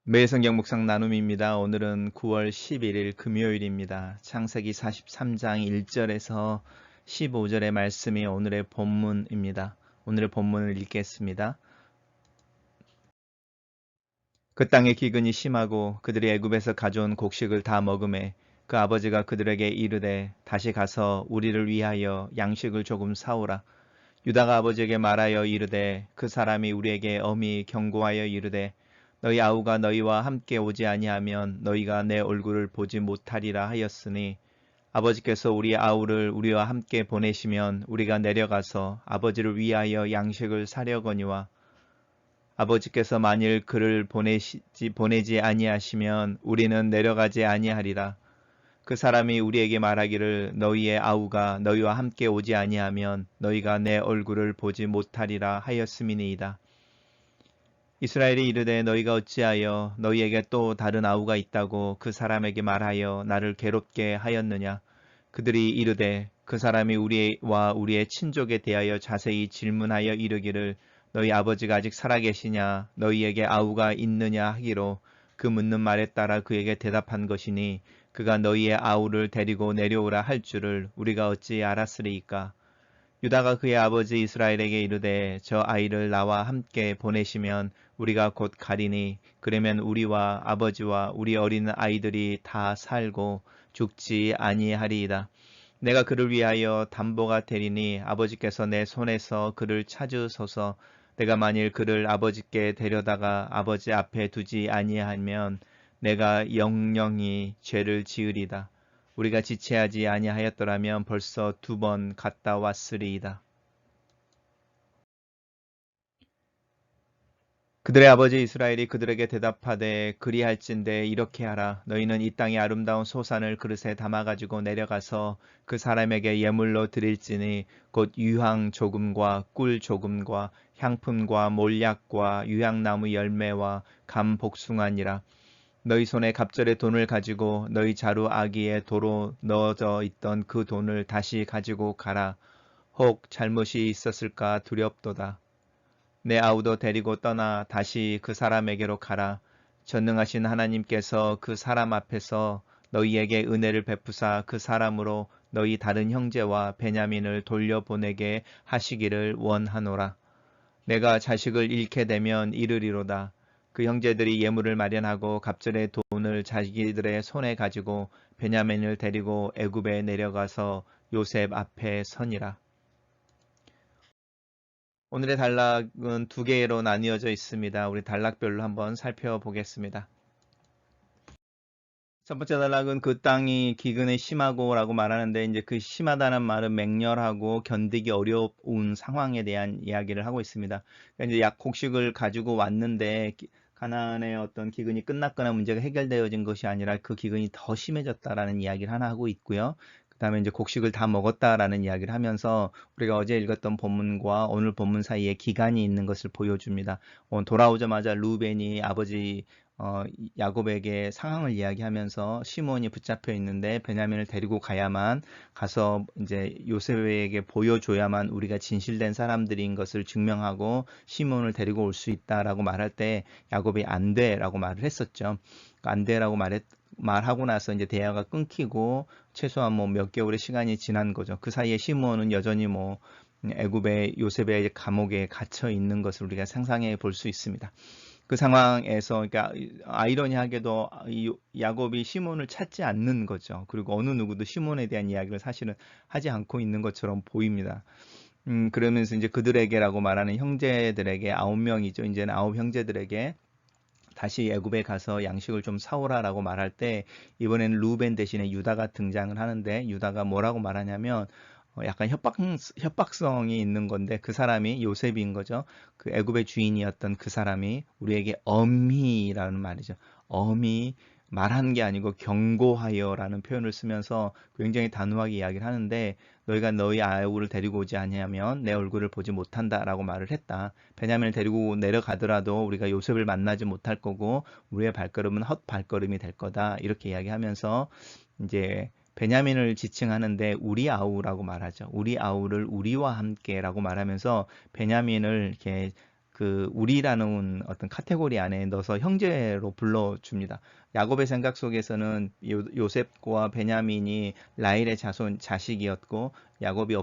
매일 성경 묵상 나눔입니다. 오늘은 9월 11일 금요일입니다. 창세기 43장 1절에서 15절의 말씀이 오늘의 본문입니다. 오늘의 본문을 읽겠습니다. 그 땅의 기근이 심하고 그들이 애굽에서 가져온 곡식을 다 먹음에 그 아버지가 그들에게 이르되 다시 가서 우리를 위하여 양식을 조금 사오라. 유다가 아버지에게 말하여 이르되 그 사람이 우리에게 엄히 경고하여 이르되 너희 아우가 너희와 함께 오지 아니하면 너희가 내 얼굴을 보지 못하리라 하였으니 아버지께서 우리 아우를 우리와 함께 보내시면 우리가 내려가서 아버지를 위하여 양식을 사려거니와 아버지께서 만일 그를 보내지 아니하시면 우리는 내려가지 아니하리라. 그 사람이 우리에게 말하기를 너희의 아우가 너희와 함께 오지 아니하면 너희가 내 얼굴을 보지 못하리라 하였음이니이다. 이스라엘이 이르되 너희가 어찌하여 너희에게 또 다른 아우가 있다고 그 사람에게 말하여 나를 괴롭게 하였느냐. 그들이 이르되 그 사람이 우리와 우리의 친족에 대하여 자세히 질문하여 이르기를 너희 아버지가 아직 살아계시냐 너희에게 아우가 있느냐 하기로 그 묻는 말에 따라 그에게 대답한 것이니 그가 너희의 아우를 데리고 내려오라 할 줄을 우리가 어찌 알았으리이까. 유다가 그의 아버지 이스라엘에게 이르되 저 아이를 나와 함께 보내시면 우리가 곧 가리니 그러면 우리와 아버지와 우리 어린 아이들이 다 살고 죽지 아니하리이다. 내가 그를 위하여 담보가 되리니 아버지께서 내 손에서 그를 찾으소서. 내가 만일 그를 아버지께 데려다가 아버지 앞에 두지 아니하면 내가 영영이 죄를 지으리다. 우리가 지체하지 아니하였더라면 벌써 2번 갔다 왔으리이다. 그들의 아버지 이스라엘이 그들에게 대답하되 그리할진대 이렇게 하라. 너희는 이 땅의 아름다운 소산을 그릇에 담아가지고 내려가서 그 사람에게 예물로 드릴지니 곧 유향 조금과 꿀 조금과 향품과 몰약과 유향나무 열매와 감 복숭아니라. 너희 손에 갑절의 돈을 가지고 너희 자루 아기에 도로 넣어져 있던 그 돈을 다시 가지고 가라. 혹 잘못이 있었을까 두렵도다. 내 아우도 데리고 떠나 다시 그 사람에게로 가라. 전능하신 하나님께서 그 사람 앞에서 너희에게 은혜를 베푸사 그 사람으로 너희 다른 형제와 베냐민을 돌려보내게 하시기를 원하노라. 내가 자식을 잃게 되면 이르리로다. 그 형제들이 예물을 마련하고 갑절의 돈을 자기들의 손에 가지고 베냐민을 데리고 애굽에 내려가서 요셉 앞에 서니라. 오늘의 단락은 2개로 나뉘어져 있습니다. 우리 단락별로 한번 살펴보겠습니다. 첫 번째 단락은 그 땅이 기근에 심하고 라고 말하는데 이제 그 심하다는 말은 맹렬하고 견디기 어려운 상황에 대한 이야기를 하고 있습니다. 그러니까 이제 곡식을 가지고 왔는데 가나안의 어떤 기근이 끝났거나 문제가 해결되어진 것이 아니라 그 기근이 더 심해졌다라는 이야기를 하나 하고 있고요. 그 다음에 이제 곡식을 다 먹었다라는 이야기를 하면서 우리가 어제 읽었던 본문과 오늘 본문 사이에 기간이 있는 것을 보여줍니다. 돌아오자마자 루벤이 아버지 야곱에게 상황을 이야기하면서 시몬이 붙잡혀 있는데 베냐민을 데리고 가야만 가서 이제 요셉에게 보여줘야만 우리가 진실된 사람들인 것을 증명하고 시몬을 데리고 올 수 있다라고 말할 때 야곱이 안 돼라고 말을 했었죠. 안 돼라고 말하고 나서 이제 대화가 끊기고 최소한 뭐 몇 개월의 시간이 지난 거죠. 그 사이에 시몬은 여전히 뭐 애굽의 요셉의 감옥에 갇혀 있는 것을 우리가 상상해 볼 수 있습니다. 그 상황에서 그러니까 아이러니하게도 이 야곱이 시몬을 찾지 않는 거죠. 그리고 어느 누구도 시몬에 대한 이야기를 사실은 하지 않고 있는 것처럼 보입니다. 그러면서 이제 그들에게라고 말하는 형제들에게 9명이죠. 이제는 9형제들에게 다시 애굽에 가서 양식을 좀 사오라라고 말할 때 이번에는 루벤 대신에 유다가 등장을 하는데 유다가 뭐라고 말하냐면 약간 협박성이 있는 건데 그 사람이 요셉인 거죠. 그 애굽의 주인이었던 그 사람이 우리에게 엄히라는 말이죠. 엄히 말한 게 아니고 경고하여라는 표현을 쓰면서 굉장히 단호하게 이야기를 하는데 너희가 너희 아우를 데리고 오지 아니하면 내 얼굴을 보지 못한다라고 말을 했다. 베냐민을 데리고 내려가더라도 우리가 요셉을 만나지 못할 거고 우리의 발걸음은 헛 발걸음이 될 거다. 이렇게 이야기하면서 이제 베냐민을 지칭하는데 우리 아우라고 말하죠. 우리 아우를 우리와 함께라고 말하면서 베냐민을 이렇게 그 우리라는 어떤 카테고리 안에 넣어서 형제로 불러줍니다. 야곱의 생각 속에서는 요셉과 베냐민이 라헬의 자식이었고 야곱이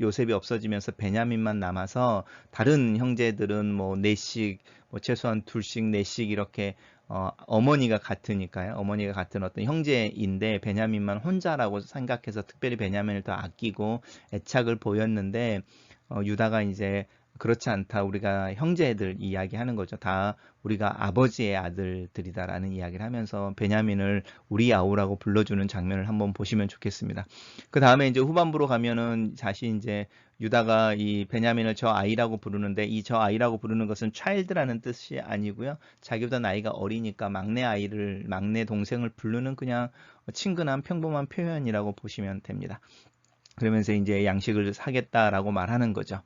요셉이 없어지면서 베냐민만 남아서 다른 형제들은 뭐 넷씩, 뭐 최소한 둘씩, 넷씩 이렇게 어머니가 같으니까요. 어머니가 같은 어떤 형제인데 베냐민만 혼자라고 생각해서 특별히 베냐민을 더 아끼고 애착을 보였는데 유다가 이제 그렇지 않다. 우리가 형제들 이야기하는 거죠. 다 우리가 아버지의 아들들이다라는 이야기를 하면서 베냐민을 우리 아우라고 불러주는 장면을 한번 보시면 좋겠습니다. 그 다음에 이제 후반부로 가면은 다시 이제 유다가 이 베냐민을 저 아이라고 부르는데 이 저 아이라고 부르는 것은 child라는 뜻이 아니고요. 자기보다 나이가 어리니까 막내 동생을 부르는 그냥 친근한 평범한 표현이라고 보시면 됩니다. 그러면서 이제 양식을 사겠다라고 말하는 거죠.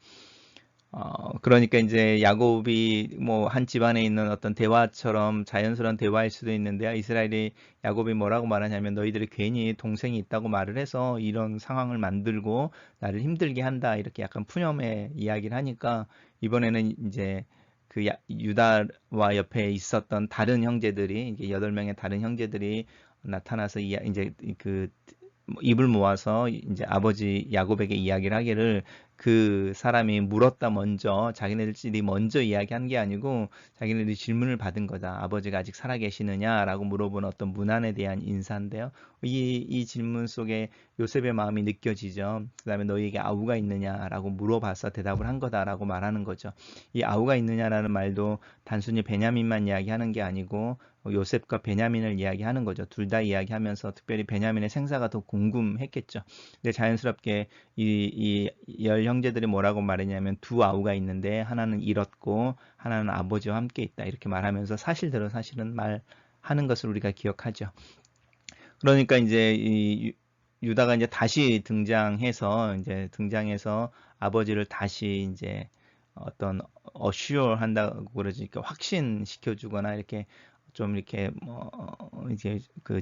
그러니까 이제 야곱이 뭐 한 집안에 있는 어떤 대화처럼 자연스러운 대화일 수도 있는데요. 이스라엘이 야곱이 뭐라고 말하냐면 너희들이 괜히 동생이 있다고 말을 해서 이런 상황을 만들고 나를 힘들게 한다. 이렇게 약간 푸념의 이야기를 하니까 이번에는 이제 그 유다와 옆에 있었던 다른 형제들이 이제 8명의 다른 형제들이 나타나서 이제 그 입을 모아서 이제 아버지 야곱에게 이야기를 하기를 그 사람이 물었다 먼저 자기네들끼리 먼저 이야기한 게 아니고 자기네들이 질문을 받은 거다. 아버지가 아직 살아계시느냐라고 물어본 어떤 문안에 대한 인사인데요. 이 질문 속에 요셉의 마음이 느껴지죠. 그 다음에 너희에게 아우가 있느냐라고 물어봐서 대답을 한 거다라고 말하는 거죠. 이 아우가 있느냐라는 말도 단순히 베냐민만 이야기하는 게 아니고 요셉과 베냐민을 이야기하는 거죠. 둘 다 이야기하면서 특별히 베냐민의 생사가 더 궁금했겠죠. 근데 자연스럽게 열 형제들이 뭐라고 말했냐면 두 아우가 있는데 하나는 잃었고 하나는 아버지와 함께 있다. 이렇게 말하면서 사실대로 사실은 말하는 것을 우리가 기억하죠. 그러니까 이제 유다가 이제 다시 등장해서 아버지를 다시 이제 어떤 assure 한다고 그러지, 그러니까 확신시켜 주거나 이렇게 좀 이렇게 뭐 이제 그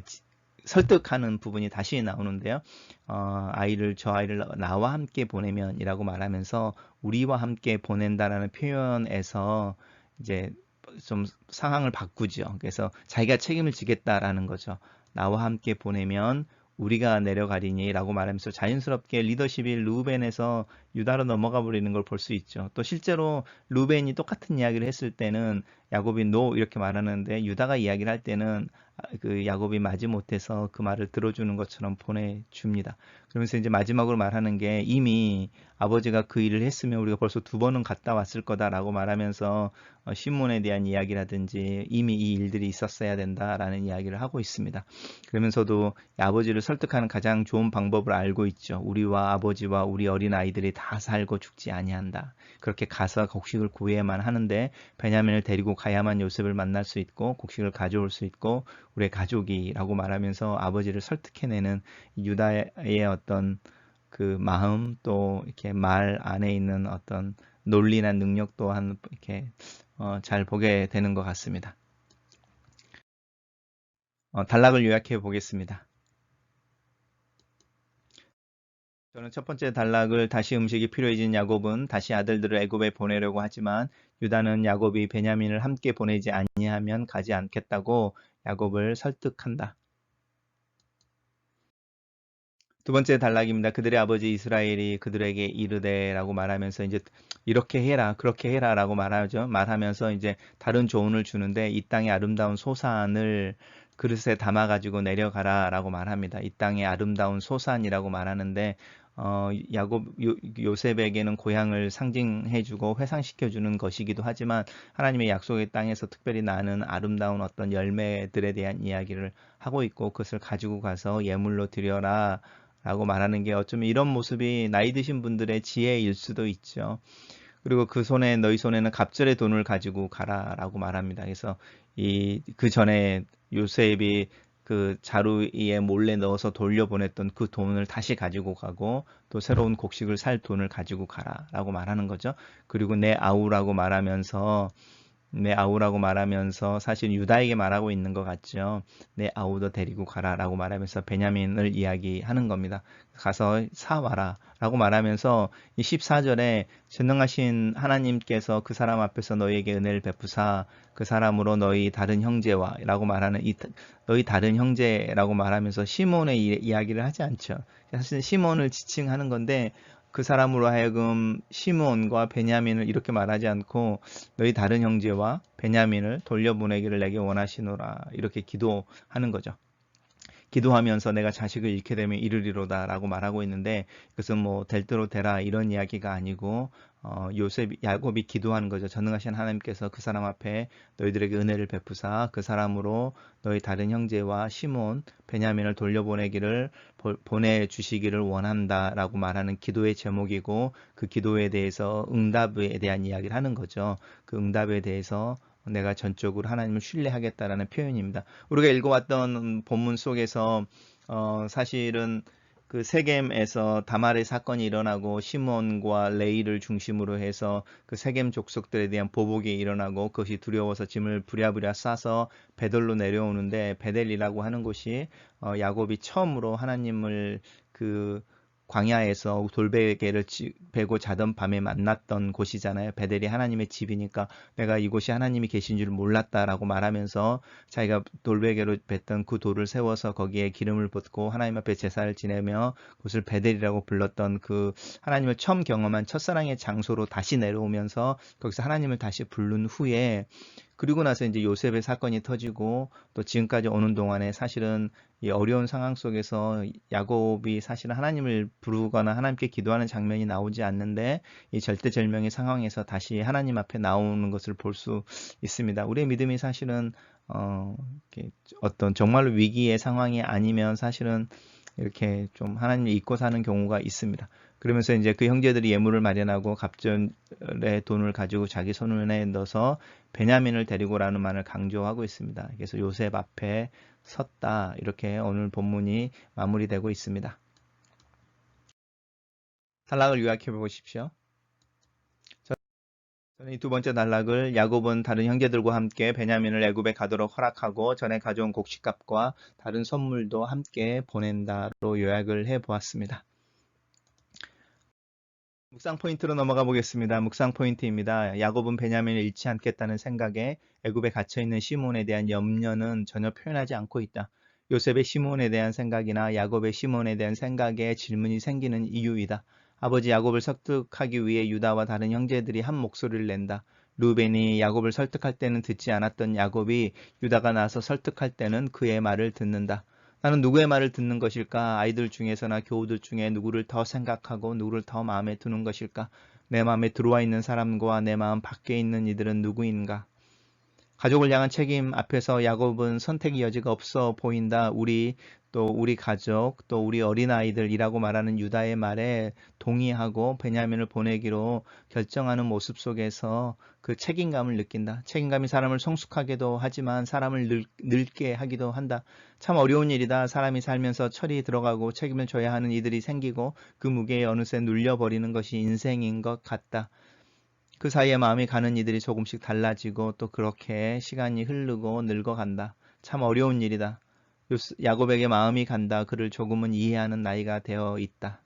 설득하는 부분이 다시 나오는데요. 저 아이를 나와 함께 보내면이라고 말하면서 우리와 함께 보낸다라는 표현에서 이제 좀 상황을 바꾸죠. 그래서 자기가 책임을 지겠다라는 거죠. 나와 함께 보내면 우리가 내려가리니 라고 말하면서 자연스럽게 리더십이 루벤에서 유다로 넘어가 버리는 걸 볼 수 있죠. 또 실제로 루벤이 똑같은 이야기를 했을 때는 야곱이 노 이렇게 말하는데 유다가 이야기를 할 때는 그 야곱이 마지못해서 그 말을 들어주는 것처럼 보내줍니다. 그러면서 이제 마지막으로 말하는 게 이미 아버지가 그 일을 했으면 우리가 벌써 2번은 갔다 왔을 거다라고 말하면서 신문에 대한 이야기라든지 이미 이 일들이 있었어야 된다라는 이야기를 하고 있습니다. 그러면서도 아버지를 설득하는 가장 좋은 방법을 알고 있죠. 우리와 아버지와 우리 어린 아이들이 다 살고 죽지 아니한다. 그렇게 가서 곡식을 구해야만 하는데 베냐민을 데리고 가야만 요셉을 만날 수 있고 곡식을 가져올 수 있고 우리의 가족이라고 말하면서 아버지를 설득해내는 유다의 어떤 그 마음 또 이렇게 말 안에 있는 어떤 논리나 능력 또한 이렇게 잘 보게 되는 것 같습니다. 단락을 요약해 보겠습니다. 저는 첫 번째 단락을 다시 음식이 필요해진 야곱은 다시 아들들을 애굽에 보내려고 하지만 유다는 야곱이 베냐민을 함께 보내지 아니하면 가지 않겠다고 야곱을 설득한다. 두 번째 단락입니다. 그들의 아버지 이스라엘이 그들에게 이르되라고 말하면서 이제 이렇게 해라, 그렇게 해라라고 말하죠. 말하면서 이제 다른 조언을 주는데 이 땅의 아름다운 소산을 그릇에 담아 가지고 내려가라라고 말합니다. 이 땅의 아름다운 소산이라고 말하는데 요셉에게는 고향을 상징해주고 회상시켜주는 것이기도 하지만 하나님의 약속의 땅에서 특별히 나는 아름다운 어떤 열매들에 대한 이야기를 하고 있고 그것을 가지고 가서 예물로 드려라 라고 말하는 게 어쩌면 이런 모습이 나이 드신 분들의 지혜일 수도 있죠. 그리고 너희 손에는 갑절의 돈을 가지고 가라라고 말합니다. 그래서 그 전에 요셉이 그 자루에 몰래 넣어서 돌려보냈던 그 돈을 다시 가지고 가고 또 새로운 곡식을 살 돈을 가지고 가라라고 말하는 거죠. 그리고 내 아우라고 말하면서 내 아우라고 말하면서 사실 유다에게 말하고 있는 것 같죠. 내 아우도 데리고 가라라고 말하면서 베냐민을 이야기하는 겁니다. 가서 사와라 라고 말하면서 이 14절에 전능하신 하나님께서 그 사람 앞에서 너희에게 은혜를 베푸사 그 사람으로 너희 다른 형제와 라고 말하는 너희 다른 형제라고 말하면서 시몬의 이야기를 하지 않죠. 사실 시몬을 지칭하는 건데 그 사람으로 하여금 시몬과 베냐민을 이렇게 말하지 않고 너희 다른 형제와 베냐민을 돌려보내기를 내게 원하시노라 이렇게 기도하는 거죠. 기도하면서 내가 자식을 잃게 되면 이르리로다 라고 말하고 있는데 그것은 뭐 될 대로 되라 이런 이야기가 아니고 야곱이 기도하는 거죠. 전능하신 하나님께서 그 사람 앞에 너희들에게 은혜를 베푸사 그 사람으로 너희 다른 형제와 시몬, 베냐민을 돌려보내기를 보내주시기를 원한다 라고 말하는 기도의 제목이고 그 기도에 대해서 응답에 대한 이야기를 하는 거죠. 그 응답에 대해서 내가 전적으로 하나님을 신뢰하겠다라는 표현입니다. 우리가 읽어왔던 본문 속에서 사실은 그 세겜에서 다말의 사건이 일어나고 시몬과 레이를 중심으로 해서 그 세겜 족속들에 대한 보복이 일어나고 그것이 두려워서 짐을 부랴부랴 싸서 베델로 내려오는데 베델이라고 하는 곳이 야곱이 처음으로 하나님을 그 광야에서 돌베개를 베고 자던 밤에 만났던 곳이잖아요. 베델이 하나님의 집이니까 내가 이곳이 하나님이 계신 줄 몰랐다라고 말하면서 자기가 돌베개로 뱉던 그 돌을 세워서 거기에 기름을 붓고 하나님 앞에 제사를 지내며 그것을 베델이라고 불렀던 그 하나님을 처음 경험한 첫사랑의 장소로 다시 내려오면서 거기서 하나님을 다시 부른 후에 그리고 나서 이제 요셉의 사건이 터지고 또 지금까지 오는 동안에 사실은 이 어려운 상황 속에서 야곱이 사실은 하나님을 부르거나 하나님께 기도하는 장면이 나오지 않는데 이 절대절명의 상황에서 다시 하나님 앞에 나오는 것을 볼 수 있습니다. 우리의 믿음이 사실은 어떤 정말로 위기의 상황이 아니면 사실은 이렇게 좀 하나님을 잊고 사는 경우가 있습니다. 그러면서 이제 그 형제들이 예물을 마련하고 갑절의 돈을 가지고 자기 손에 넣어서 베냐민을 데리고라는 말을 강조하고 있습니다. 그래서 요셉 앞에 섰다 이렇게 오늘 본문이 마무리되고 있습니다. 단락을 요약해 보십시오. 저는 이 두 번째 단락을 야곱은 다른 형제들과 함께 베냐민을 애굽에 가도록 허락하고 전에 가져온 곡식값과 다른 선물도 함께 보낸다로 요약을 해 보았습니다. 묵상 포인트로 넘어가 보겠습니다. 묵상 포인트입니다. 야곱은 베냐민을 잃지 않겠다는 생각에 애굽에 갇혀있는 시몬에 대한 염려는 전혀 표현하지 않고 있다. 요셉의 시몬에 대한 생각이나 야곱의 시몬에 대한 생각에 질문이 생기는 이유이다. 아버지 야곱을 설득하기 위해 유다와 다른 형제들이 한 목소리를 낸다. 루벤이 야곱을 설득할 때는 듣지 않았던 야곱이 유다가 나서 설득할 때는 그의 말을 듣는다. 나는 누구의 말을 듣는 것일까? 아이들 중에서나 교우들 중에 누구를 더 생각하고 누구를 더 마음에 두는 것일까? 내 마음에 들어와 있는 사람과 내 마음 밖에 있는 이들은 누구인가? 가족을 향한 책임 앞에서 야곱은 선택의 여지가 없어 보인다. 또 우리 가족, 또 우리 어린아이들이라고 말하는 유다의 말에 동의하고 베냐민을 보내기로 결정하는 모습 속에서 그 책임감을 느낀다. 책임감이 사람을 성숙하게도 하지만 사람을 늙게 하기도 한다. 참 어려운 일이다. 사람이 살면서 철이 들어가고 책임을 져야 하는 이들이 생기고 그 무게에 어느새 눌려버리는 것이 인생인 것 같다. 그 사이에 마음이 가는 이들이 조금씩 달라지고 또 그렇게 시간이 흐르고 늙어간다. 참 어려운 일이다. 야곱에게 마음이 간다. 그를 조금은 이해하는 나이가 되어 있다.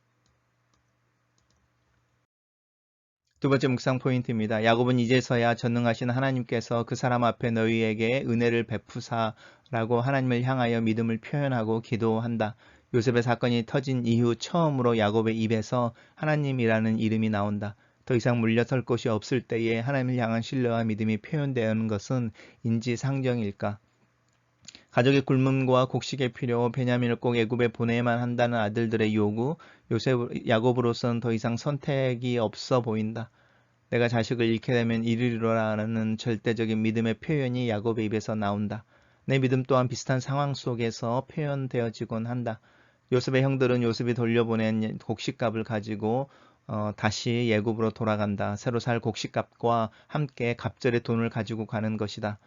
두 번째 묵상 포인트입니다. 야곱은 이제서야 전능하신 하나님께서 그 사람 앞에 너희에게 은혜를 베푸사라고 하나님을 향하여 믿음을 표현하고 기도한다. 요셉의 사건이 터진 이후 처음으로 야곱의 입에서 하나님이라는 이름이 나온다. 더 이상 물러설 곳이 없을 때에 하나님을 향한 신뢰와 믿음이 표현되는 것은 인지상정일까? 가족의 굶음과 곡식의 필요, 베냐민을 꼭 애굽에 보내야만 한다는 아들들의 요구, 야곱으로서는 더 이상 선택이 없어 보인다. 내가 자식을 잃게 되면 이르리로라는 절대적인 믿음의 표현이 야곱의 입에서 나온다. 내 믿음 또한 비슷한 상황 속에서 표현되어지곤 한다. 요셉의 형들은 요셉이 돌려보낸 곡식값을 가지고 다시 애굽으로 돌아간다. 새로 살 곡식값과 함께 갑절의 돈을 가지고 가는 것이다.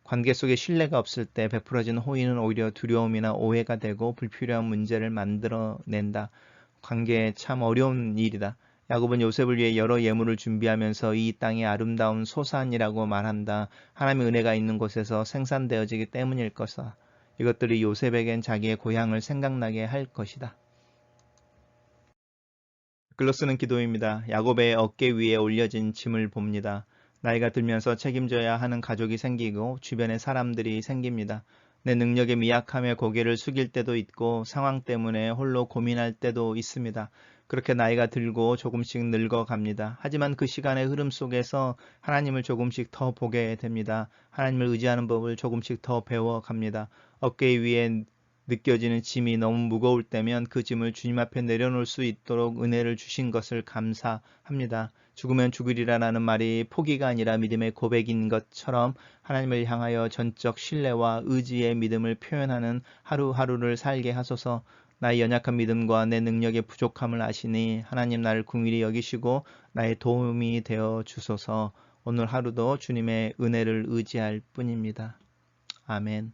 관계 속에 신뢰가 없을 때 베풀어진 호의는 오히려 두려움이나 오해가 되고 불필요한 문제를 만들어낸다. 관계에 참 어려운 일이다. 야곱은 요셉을 위해 여러 예물을 준비하면서 이 땅의 아름다운 소산이라고 말한다. 하나님의 은혜가 있는 곳에서 생산되어지기 때문일 것이다. 이것들이 요셉에겐 자기의 고향을 생각나게 할 것이다. 글로 쓰는 기도입니다. 야곱의 어깨 위에 올려진 짐을 봅니다. 나이가 들면서 책임져야 하는 가족이 생기고 주변의 사람들이 생깁니다. 내 능력의 미약함에 고개를 숙일 때도 있고 상황 때문에 홀로 고민할 때도 있습니다. 그렇게 나이가 들고 조금씩 늙어갑니다. 하지만 그 시간의 흐름 속에서 하나님을 조금씩 더 보게 됩니다. 하나님을 의지하는 법을 조금씩 더 배워갑니다. 어깨 위에 느껴지는 짐이 너무 무거울 때면 그 짐을 주님 앞에 내려놓을 수 있도록 은혜를 주신 것을 감사합니다. 죽으면 죽으리라는 말이 포기가 아니라 믿음의 고백인 것처럼 하나님을 향하여 전적 신뢰와 의지의 믿음을 표현하는 하루하루를 살게 하소서. 나의 연약한 믿음과 내 능력의 부족함을 아시니 하나님 나를 긍휼히 여기시고 나의 도움이 되어 주소서. 오늘 하루도 주님의 은혜를 의지할 뿐입니다. 아멘.